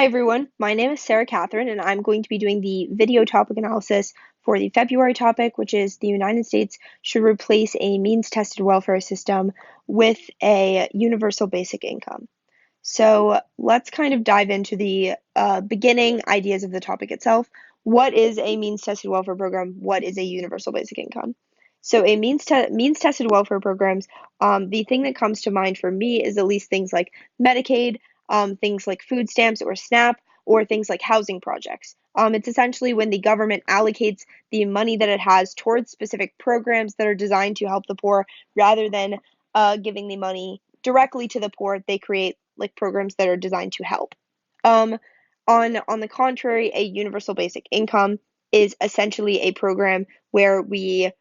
everyone, my name is Sarah Catherine, and I'm going to be doing the video topic analysis for the February topic, which is the United States should replace a means-tested welfare system with a universal basic income. So let's kind of dive into the beginning ideas of the topic itself. What is a means-tested welfare program? What is a universal basic income? So a means-tested welfare programs, the thing that comes to mind for me is at least things like Medicaid, things like food stamps or SNAP, or things like housing projects. It's essentially when the government allocates the money that it has towards specific programs that are designed to help the poor rather than giving the money directly to the poor. They create like programs that are designed to help. Um, on the contrary, a universal basic income is essentially a program where we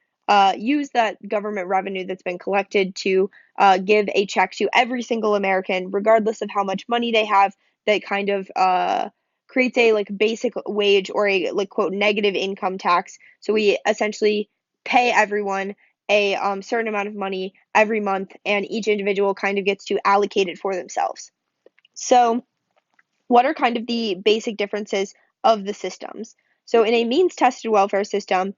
use that government revenue that's been collected to give a check to every single American, regardless of how much money they have. That kind of creates a like basic wage or a like quote negative income tax. So we essentially pay everyone a certain amount of money every month, and each individual kind of gets to allocate it for themselves. So what are kind of the basic differences of the systems? So in a means-tested welfare system,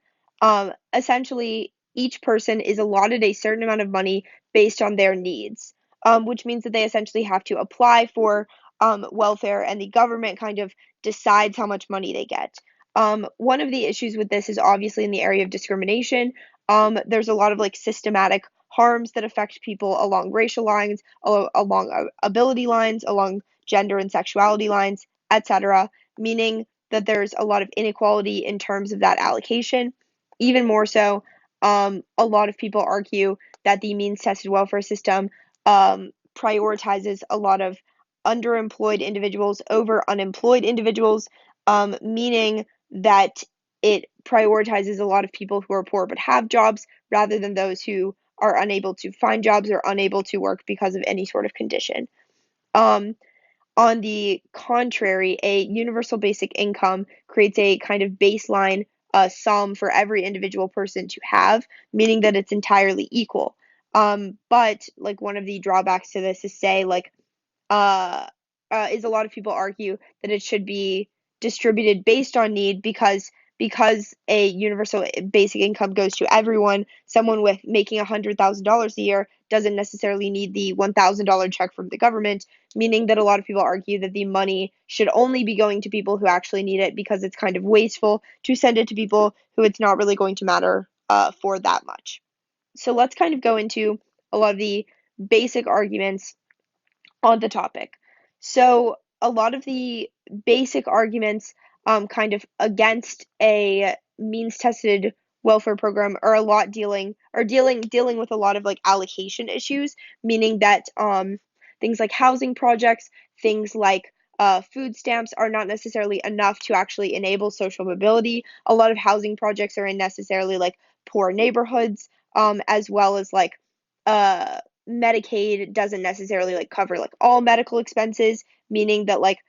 essentially each person is allotted a certain amount of money based on their needs, which means that they essentially have to apply for welfare, and the government kind of decides how much money they get. One of the issues with this is obviously in the area of discrimination. There's a lot of like systematic harms that affect people along racial lines, along ability lines, along gender and sexuality lines, etc., meaning that there's a lot of inequality in terms of that allocation. Even more so, a lot of people argue that the means-tested welfare system prioritizes a lot of underemployed individuals over unemployed individuals, meaning that it prioritizes a lot of people who are poor but have jobs rather than those who are unable to find jobs or unable to work because of any sort of condition. Um, on the contrary, a universal basic income creates a kind of baseline sum for every individual person to have, meaning that it's entirely equal. But like one of the drawbacks to this is say like uh, is a lot of people argue that it should be distributed based on need because a universal basic income goes to everyone. Someone with making $100,000 a year doesn't necessarily need the $1,000 check from the government, meaning that a lot of people argue that the money should only be going to people who actually need it because it's kind of wasteful to send it to people who it's not really going to matter for that much. So let's kind of go into a lot of the basic arguments on the topic. So a lot of the basic arguments kind of against a means tested welfare program are a lot dealing with a lot of like allocation issues, meaning that things like housing projects, things like food stamps are not necessarily enough to actually enable social mobility. A lot of housing projects are in necessarily like poor neighborhoods, as well as like uh Medicaid doesn't necessarily like cover like all medical expenses, meaning that like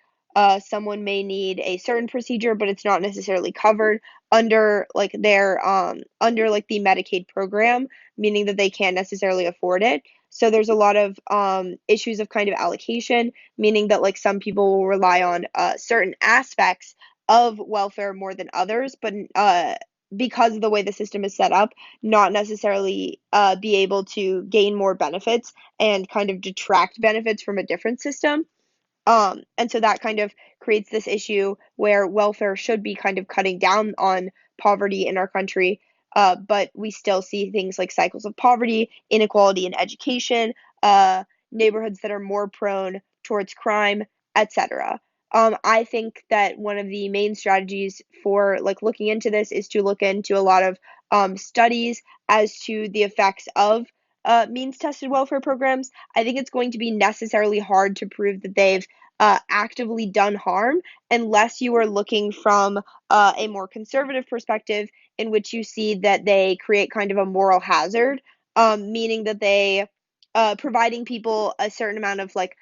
someone may need a certain procedure, but it's not necessarily covered under like their under like the Medicaid program, meaning that they can't necessarily afford it. So there's a lot of issues of kind of allocation, meaning that like some people will rely on certain aspects of welfare more than others, but because of the way the system is set up, not necessarily be able to gain more benefits and kind of detract benefits from a different system. And so that kind of creates this issue where welfare should be kind of cutting down on poverty in our country, but we still see things like cycles of poverty, inequality in education, neighborhoods that are more prone towards crime, etc. I think that one of the main strategies for like looking into this is to look into a lot of studies as to the effects of means tested welfare programs. I think it's going to be necessarily hard to prove that they've actively done harm unless you are looking from a more conservative perspective in which you see that they create kind of a moral hazard, meaning that they providing people a certain amount of like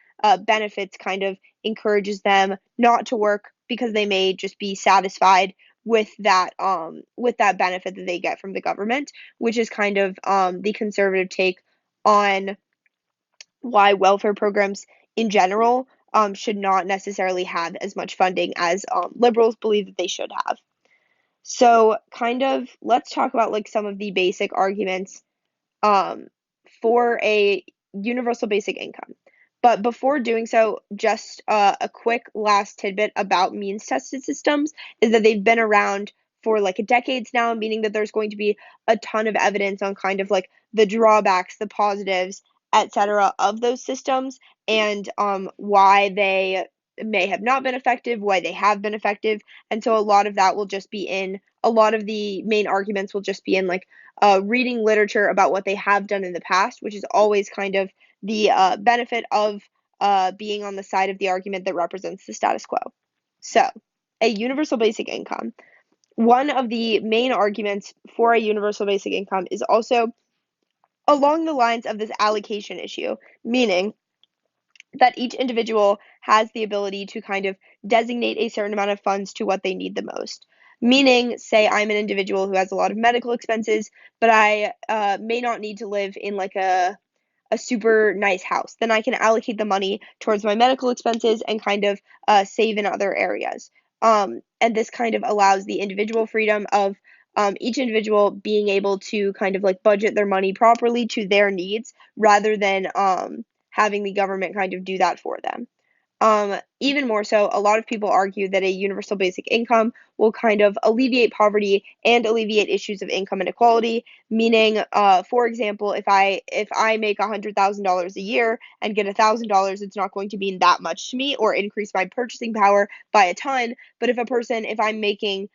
benefits kind of encourages them not to work because they may just be satisfied with that benefit that they get from the government, which is kind of the conservative take on why welfare programs in general should not necessarily have as much funding as liberals believe that they should have. So kind of let's talk about like some of the basic arguments um, for a universal basic income. But before doing so, just a quick last tidbit about means tested systems is that they've been around for like decades now, meaning that there's going to be a ton of evidence on kind of like the drawbacks, the positives, etc. of those systems and why they may have not been effective, why they have been effective. And so a lot of that will just be in a lot of the main arguments will just be in like reading literature about what they have done in the past, which is always kind of the benefit of being on the side of the argument that represents the status quo. So, a universal basic income. One of the main arguments for a universal basic income is also along the lines of this allocation issue, meaning that each individual has the ability to kind of designate a certain amount of funds to what they need the most. Meaning, say I'm an individual who has a lot of medical expenses, but I may not need to live in like a super nice house. Then I can allocate the money towards my medical expenses and kind of save in other areas. And this kind of allows the individual freedom of each individual being able to kind of like budget their money properly to their needs rather than having the government kind of do that for them. Even more so, a lot of people argue that a universal basic income will kind of alleviate poverty and alleviate issues of income inequality. Meaning, for example, if I make $100,000 a year and get $1,000, it's not going to mean that much to me or increase my purchasing power by a ton. But if I'm making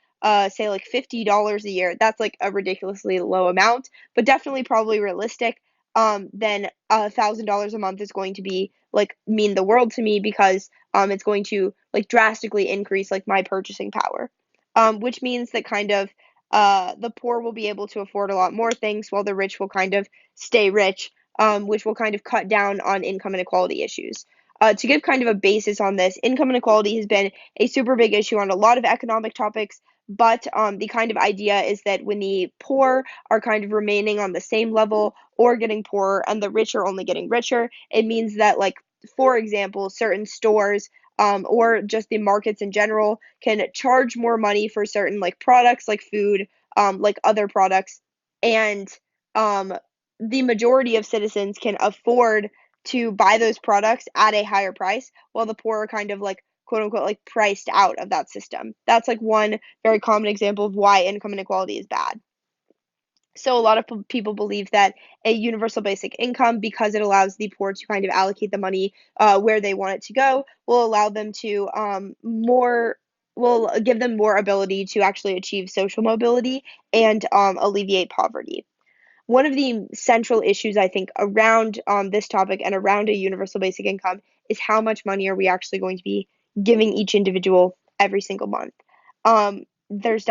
say like $50 a year, that's like a ridiculously low amount, but definitely probably realistic. Then $1,000 a month is going to be like mean the world to me because it's going to like drastically increase like my purchasing power, which means that kind of the poor will be able to afford a lot more things while the rich will kind of stay rich, which will kind of cut down on income inequality issues. To give kind of a basis on this, income inequality has been a super big issue on a lot of economic topics, but the kind of idea is that when the poor are kind of remaining on the same level or getting poorer and the rich are only getting richer, it means that, like, for example, certain stores or just the markets in general can charge more money for certain like products like food, like other products, and um, the majority of citizens can afford to buy those products at a higher price, while the poor are kind of like quote unquote like priced out of that system. That's like one very common example of why income inequality is bad. So a lot of people believe that a universal basic income, because it allows the poor to kind of allocate the money where they want it to go, will allow them to will give them more ability to actually achieve social mobility and alleviate poverty. One of the central issues I think around this topic and around a universal basic income is how much money are we actually going to be giving each individual every single month. This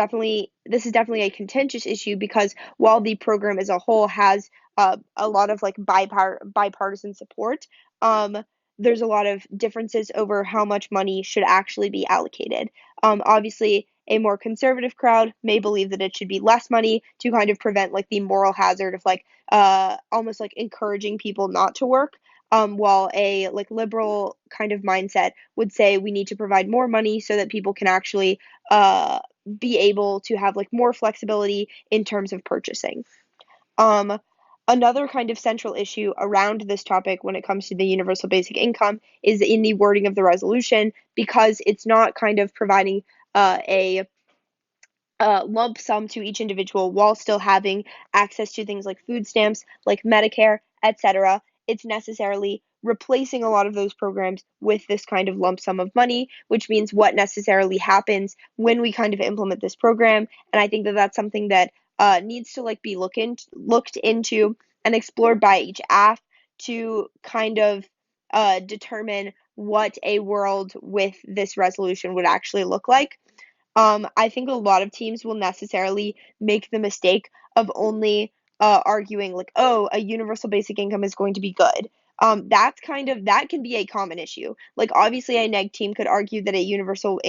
is definitely a contentious issue because while the program as a whole has a lot of like bipartisan support, um, there's a lot of differences over how much money should actually be allocated. Obviously, a more conservative crowd may believe that it should be less money to kind of prevent like the moral hazard of like almost like encouraging people not to work. While a like liberal kind of mindset would say we need to provide more money so that people can actually be able to have like more flexibility in terms of purchasing. Um, Another kind of central issue around this topic when it comes to the universal basic income is in the wording of the resolution because it's not kind of providing a lump sum to each individual while still having access to things like food stamps, like Medicare, etc. It's necessarily replacing a lot of those programs with this kind of lump sum of money, which means what necessarily happens when we kind of implement this program. And I think that that's something that needs to like be looked into and explored by each AF to kind of determine what a world with this resolution would actually look like. I think a lot of teams will necessarily make the mistake of only arguing like, oh, a universal basic income is going to be good. That can be a common issue. Like obviously, a neg team could argue that a universal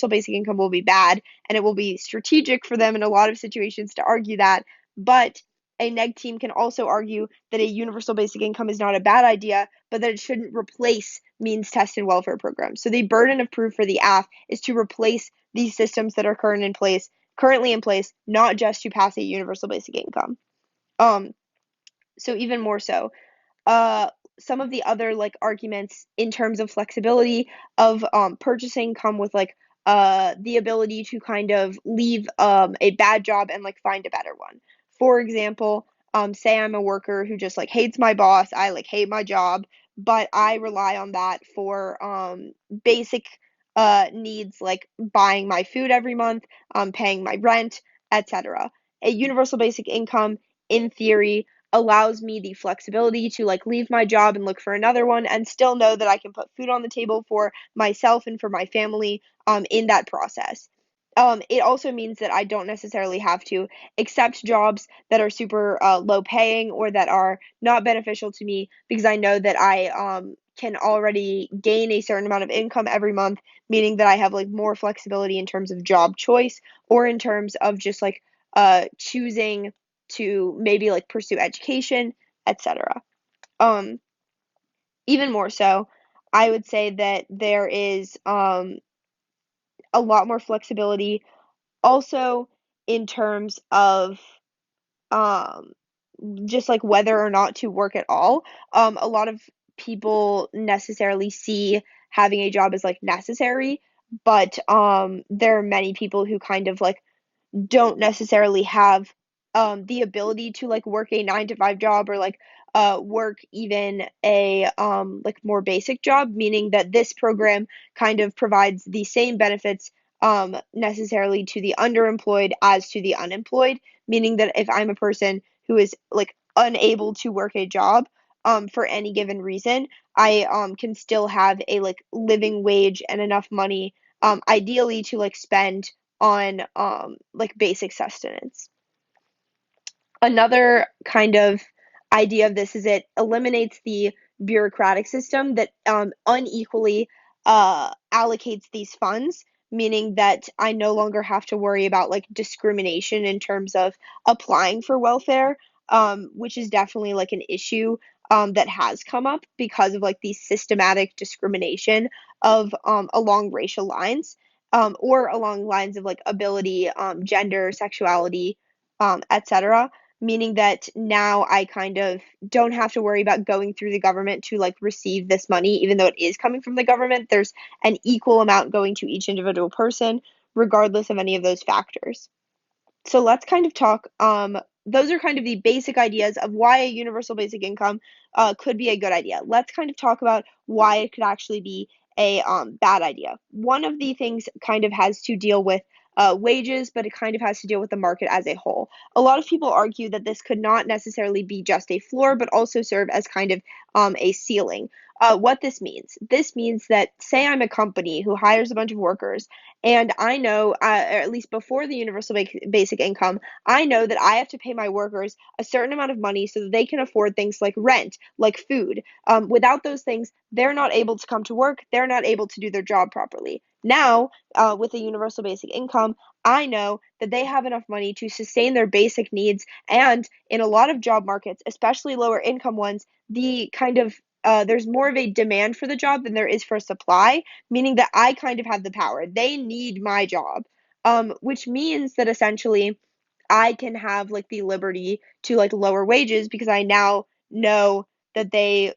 basic income will be bad, and it will be strategic for them in a lot of situations to argue that. But a neg team can also argue that a universal basic income is not a bad idea, but that it shouldn't replace means tested welfare programs. So the burden of proof for the AF is to replace these systems that are currently in place, not just to pass a universal basic income. So even more so, uh, some of the other like arguments in terms of flexibility of purchasing come with like the ability to kind of leave a bad job and like find a better one. For example, say I'm a worker who just like hates my boss, I like hate my job, but I rely on that for basic needs like buying my food every month, paying my rent, etc. A universal basic income, in theory, allows me the flexibility to like leave my job and look for another one and still know that I can put food on the table for myself and for my family in that process. It also means that I don't necessarily have to accept jobs that are super low paying or that are not beneficial to me because I know that I can already gain a certain amount of income every month, meaning that I have like more flexibility in terms of job choice or in terms of just like choosing to maybe like pursue education, etc. Um, Even more so, I would say that there is a lot more flexibility also in terms of um, just like whether or not to work at all. A lot of people necessarily see having a job as like necessary, but there are many people who kind of like don't necessarily have the ability to like work a 9 to 5 job or like work even a like more basic job, meaning that this program kind of provides the same benefits necessarily to the underemployed as to the unemployed, meaning that if I'm a person who is like unable to work a job for any given reason, I can still have a like living wage and enough money ideally to like spend on like basic sustenance. Another kind of idea of this is it eliminates the bureaucratic system that unequally allocates these funds, meaning that I no longer have to worry about like discrimination in terms of applying for welfare, which is definitely like an issue that has come up because of like the systematic discrimination of along racial lines or along lines of like ability, gender, sexuality, etc. Meaning that now I kind of don't have to worry about going through the government to like receive this money, even though it is coming from the government. There's an equal amount going to each individual person, regardless of any of those factors. So let's kind of talk. Those are kind of the basic ideas of why a universal basic income could be a good idea. Let's kind of talk about why it could actually be a bad idea. One of the things kind of has to deal with wages, but it kind of has to deal with the market as a whole. A lot of people argue that this could not necessarily be just a floor, but also serve as kind of a ceiling. What this means that, say, I'm a company who hires a bunch of workers and I know, or at least before the universal basic income, I know that I have to pay my workers a certain amount of money so that they can afford things like rent, like food. Without those things, they're not able to come to work. They're not able to do their job properly. Now, with a universal basic income, I know that they have enough money to sustain their basic needs. And in a lot of job markets, especially lower income ones, the kind of there's more of a demand for the job than there is for supply, meaning that I kind of have the power. They need my job, which means that essentially I can have like the liberty to like lower wages because I now know that they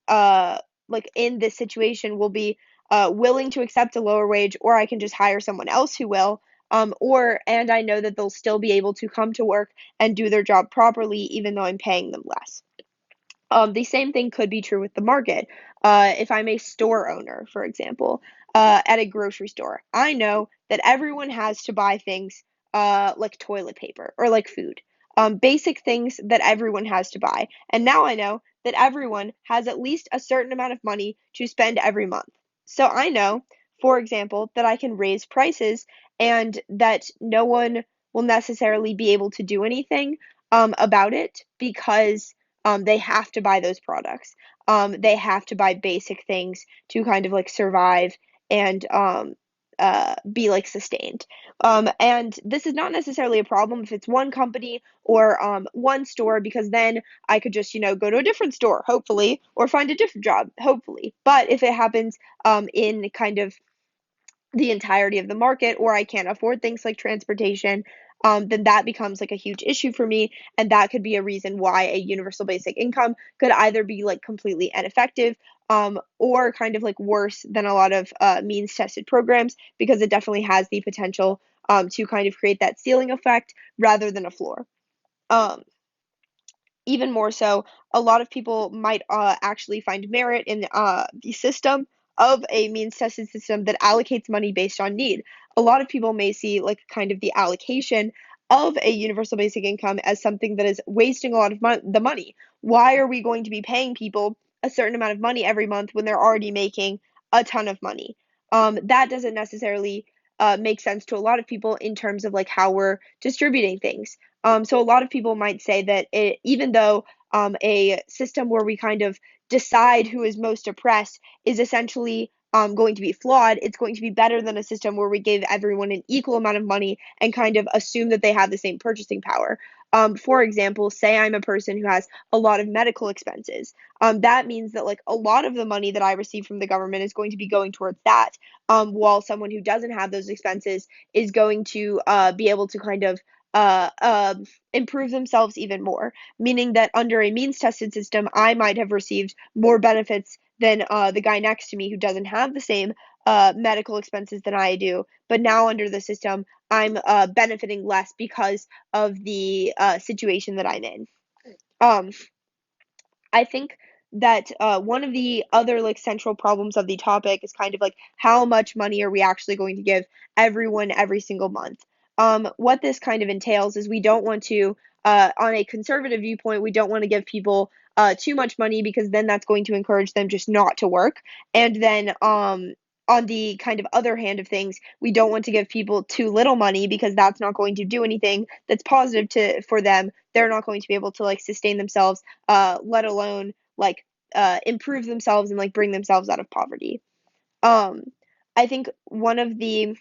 uh like in this situation will be willing to accept a lower wage, or I can just hire someone else who will. Or and I know that they'll still be able to come to work and do their job properly, even though I'm paying them less. The same thing could be true with the market. If I'm a store owner, for example, at a grocery store, I know that everyone has to buy things like toilet paper or like food, basic things that everyone has to buy. And now I know that everyone has at least a certain amount of money to spend every month. So I know, for example, that I can raise prices and that no one will necessarily be able to do anything about it because they have to buy those products. They have to buy basic things to kind of like survive and be like sustained. And this is not necessarily a problem if it's one company or one store, because then I could just, go to a different store, hopefully, or find a different job, hopefully. But if it happens in kind of the entirety of the market, or I can't afford things like transportation, then that becomes like a huge issue for me. And that could be a reason why a universal basic income could either be like completely ineffective, or kind of like worse than a lot of means tested programs, because it definitely has the potential to kind of create that ceiling effect rather than a floor. Um, Even more so, a lot of people might actually find merit in the system of a means tested system that allocates money based on need. A lot of people may see like kind of the allocation of a universal basic income as something that is wasting a lot of the money. Why are we going to be paying people a certain amount of money every month when they're already making a ton of money? That doesn't necessarily make sense to a lot of people in terms of like how we're distributing things. So a lot of people might say that even though a system where we kind of decide who is most oppressed is essentially going to be flawed, it's going to be better than a system where we give everyone an equal amount of money and kind of assume that they have the same purchasing power. For example, say I'm a person who has a lot of medical expenses. That means that like a lot of the money that I receive from the government is going to be going towards that, while someone who doesn't have those expenses is going to be able to kind of uh, uh, improve themselves even more, meaning that under a means tested system, I might have received more benefits than the guy next to me who doesn't have the same medical expenses than I do. But now under the system, I'm benefiting less because of the situation that I'm in. Um, I think that one of the other like central problems of the topic is kind of like how much money are we actually going to give everyone every single month. What this kind of entails is we don't want to, on a conservative viewpoint, we don't want to give people too much money, because then that's going to encourage them just not to work. And then on the kind of other hand of things, we don't want to give people too little money, because that's not going to do anything that's positive to for them. They're not going to be able to like sustain themselves, let alone like improve themselves and like bring themselves out of poverty. Um, I think one of the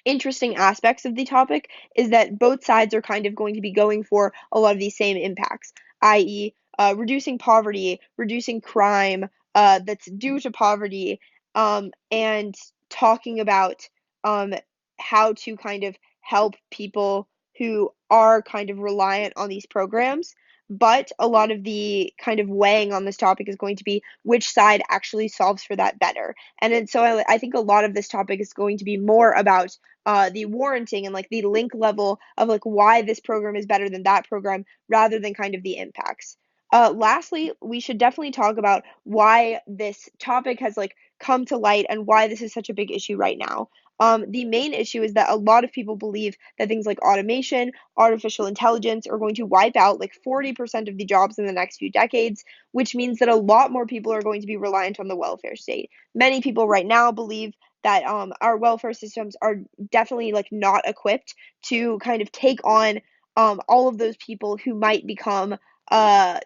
interesting aspects of the topic is that both sides are kind of going to be going for a lot of these same impacts, i.e., reducing poverty, reducing crime that's due to poverty, and talking about um, how to kind of help people who are kind of reliant on these programs. But a lot of the kind of weighing on this topic is going to be which side actually solves for that better. And then, so I think a lot of this topic is going to be more about the warranting and like the link level of like why this program is better than that program, rather than kind of the impacts. Lastly, we should definitely talk about why this topic has like come to light and why this is such a big issue right now. The main issue is that a lot of people believe that things like automation, artificial intelligence are going to wipe out like 40% of the jobs in the next few decades, which means that a lot more people are going to be reliant on the welfare state. Many people right now believe that our welfare systems are definitely like not equipped to kind of take on all of those people who might become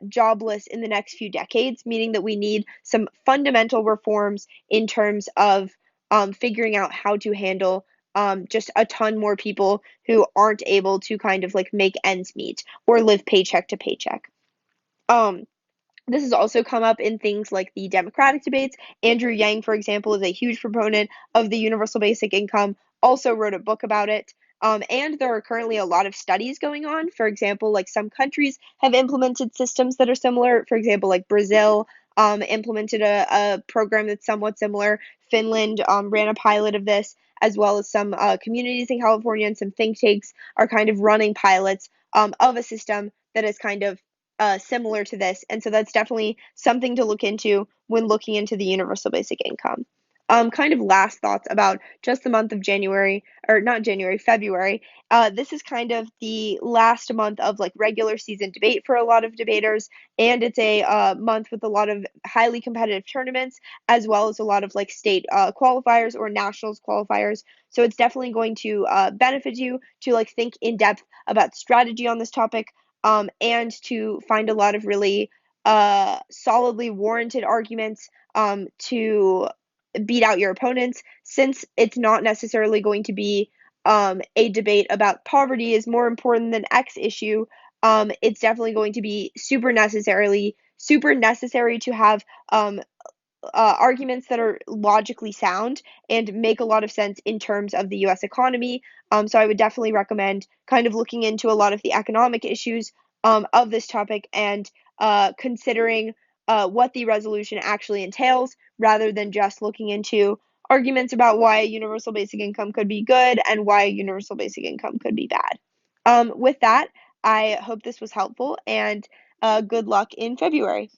jobless in the next few decades, meaning that we need some fundamental reforms in terms of figuring out how to handle just a ton more people who aren't able to kind of like make ends meet or live paycheck to paycheck. Um, this has also come up in things like the Democratic debates. Andrew Yang, for example, is a huge proponent of the universal basic income, also wrote a book about it. And there are currently a lot of studies going on. For example, like some countries have implemented systems that are similar. For example, like Brazil implemented a program that's somewhat similar. Finland ran a pilot of this, as well as some communities in California and some think tanks are kind of running pilots of a system that is kind of similar to this. And so that's definitely something to look into when looking into the universal basic income. Kind of last thoughts about just the month of January, or not January, February. This is kind of the last month of like regular season debate for a lot of debaters, and it's a month with a lot of highly competitive tournaments, as well as a lot of like state qualifiers or nationals qualifiers. So it's definitely going to benefit you to like think in depth about strategy on this topic, and to find a lot of really solidly warranted arguments to beat out your opponents, since it's not necessarily going to be a debate about poverty is more important than X issue. It's definitely going to be super necessary to have arguments that are logically sound and make a lot of sense in terms of the US economy. So I would definitely recommend kind of looking into a lot of the economic issues of this topic and considering what the resolution actually entails rather than just looking into arguments about why a universal basic income could be good and why a universal basic income could be bad. With that, I hope this was helpful and good luck in February.